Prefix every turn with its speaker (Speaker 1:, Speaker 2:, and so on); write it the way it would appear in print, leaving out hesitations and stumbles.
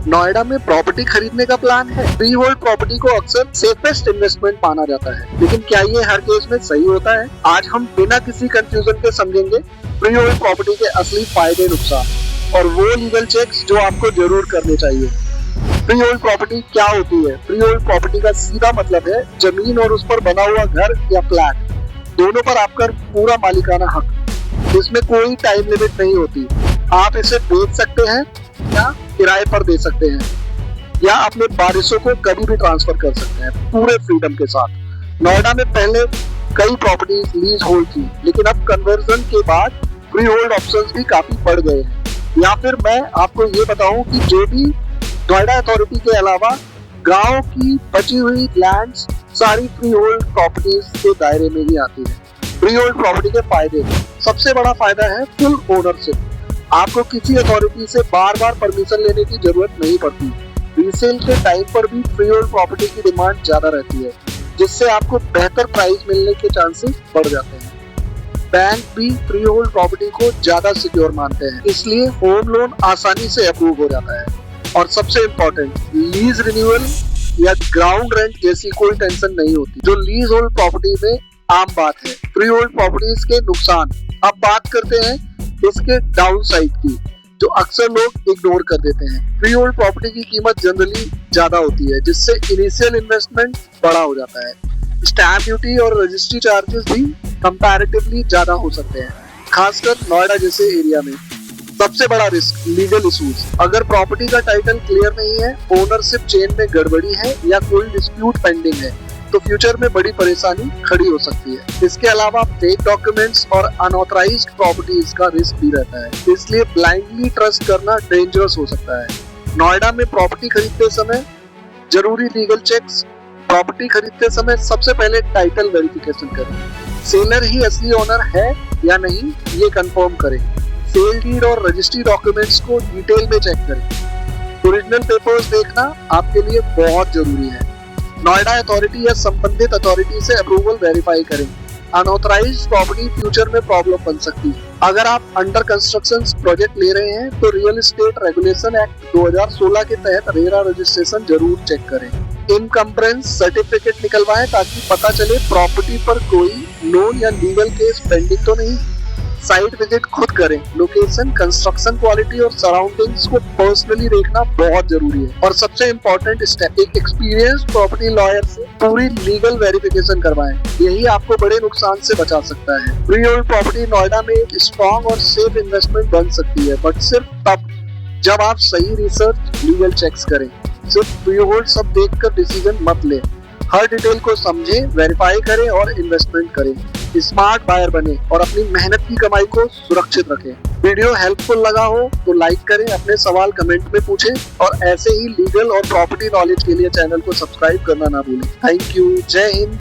Speaker 1: नोएडा में प्रॉपर्टी खरीदने का प्लान है। फ्री होल्ड प्रॉपर्टी को अक्सर सेफेस्ट इन्वेस्टमेंट माना जाता है, लेकिन क्या ये हर केस में सही होता है? आज हम बिना किसी कंफ्यूजन के समझेंगे फ्री होल्ड प्रॉपर्टी के असली फायदे नुकसान और वो लीगल चेक्स जो आपको जरूर करने चाहिए। फ्री होल्ड प्रॉपर्टी क्या होती है? फ्री होल्ड प्रॉपर्टी का सीधा मतलब है जमीन और उस पर बना हुआ घर या फ्लैट, दोनों पर आपका पूरा मालिकाना हक। इसमें कोई टाइम लिमिट नहीं होती। आप इसे बेच सकते हैं या किराए पर दे सकते हैं या अपने वारिसों को कभी भी ट्रांसफर कर सकते हैं पूरे फ्रीडम के साथ। नोएडा में पहले कई प्रॉपर्टीज लीज होल्ड थी, लेकिन अब कन्वर्जन के बाद फ्री होल्ड ऑप्शंस भी काफी बढ़ गए हैं। या फिर मैं आपको ये बताऊं कि जो भी नोएडा अथॉरिटी के अलावा गांव की बची हुई लैंड्स सारी फ्री होल्ड प्रॉपर्टीज के दायरे में ही आती है। फ्री होल्ड प्रॉपर्टी के फायदे, सबसे बड़ा फायदा है फुल ओनरशिप। आपको किसी अथॉरिटी से बार बार परमिशन लेने की जरूरत नहीं पड़ती। रीसेल के टाइम पर भी फ्री होल्ड प्रॉपर्टी की डिमांड ज्यादा रहती है, जिससे आपको बेहतर प्राइस मिलने के चांसेस बढ़ जाते हैं। बैंक भी फ्री होल्ड प्रॉपर्टी को ज्यादा सिक्योर मानते हैं, इसलिए होम लोन आसानी से अप्रूव हो जाता है। और सबसे इम्पोर्टेंट, लीज रिन्यूअल या ग्राउंड रेंट जैसी कोई टेंशन नहीं होती, जो लीज होल्ड प्रॉपर्टी में आम बात है। फ्री होल्ड प्रॉपर्टीज के नुकसान, अब बात करते हैं इसके डाउन साइड की, जो अक्सर लोग इग्नोर कर देते हैं। फ्री होल्ड प्रॉपर्टी की कीमत जनरली ज्यादा होती है, जिससे इनिशियल इन्वेस्टमेंट बड़ा हो जाता है। स्टैंप ड्यूटी और रजिस्ट्री चार्जेस भी कंपैरेटिवली ज्यादा हो सकते हैं, खासकर नोएडा जैसे एरिया में। सबसे बड़ा रिस्क, लीगल इश्यूज। अगर प्रॉपर्टी का टाइटल क्लियर नहीं है, ओनरशिप चेन में गड़बड़ी है या कोई डिस्प्यूट पेंडिंग है, तो फ्यूचर में बड़ी परेशानी खड़ी हो सकती है। इसके अलावा फेक डॉक्यूमेंट्स और अनऑथराइज्ड प्रॉपर्टीज का रिस्क भी रहता है, इसलिए ब्लाइंडली ट्रस्ट करना डेंजरस हो सकता है। नोएडा में प्रॉपर्टी खरीदते समय जरूरी लीगल चेक्स। प्रॉपर्टी खरीदते समय सबसे पहले टाइटल वेरिफिकेशन करें, सेलर ही असली ओनर है या नहीं ये कंफर्म करें। सेल डीड और रजिस्ट्री डॉक्यूमेंट्स को डिटेल में चेक करें। ओरिजिनल पेपर्स देखना आपके लिए बहुत जरूरी है। नोएडा अथॉरिटी या संबंधित अथॉरिटी से अप्रूवल वेरीफाई करें। अनऑथराइज्ड प्रॉपर्टी फ्यूचर में प्रॉब्लम बन सकती है। अगर आप अंडर कंस्ट्रक्शन प्रोजेक्ट ले रहे हैं तो रियल एस्टेट रेगुलेशन एक्ट 2016 के तहत रेरा रजिस्ट्रेशन जरूर चेक करें। इनकम्प्रेंस सर्टिफिकेट निकलवाएं ताकि पता चले प्रॉपर्टी पर कोई लोन या लीगल केस पेंडिंग तो नहीं। साइट विजिट खुद करें। लोकेशन, कंस्ट्रक्शन क्वालिटी और सराउंडिंग्स को पर्सनली देखना बहुत जरूरी है। और सबसे इम्पोर्टेंट स्टेप, एक एक्सपीरियंस्ड प्रॉपर्टी लॉयर से पूरी लीगल वेरिफिकेशन करवाएं। यही आपको बड़े नुकसान से बचा सकता है। फ्री होल्ड प्रॉपर्टी नोएडा में एक स्ट्रॉन्ग और सेफ इन्वेस्टमेंट बन सकती है, बट सिर्फ तब जब आप सही रिसर्च, लीगल चेक्स करें। सिर्फ फ्री होल्ड सब देखकर डिसीजन मत लें। हर डिटेल को समझें, वेरीफाई करें और इन्वेस्टमेंट करें। स्मार्ट बायर बने और अपनी मेहनत की कमाई को सुरक्षित रखें। वीडियो हेल्पफुल लगा हो तो लाइक करें, अपने सवाल कमेंट में पूछें और ऐसे ही लीगल और प्रॉपर्टी नॉलेज के लिए चैनल को सब्सक्राइब करना ना भूलें। Thank you. जय हिंद।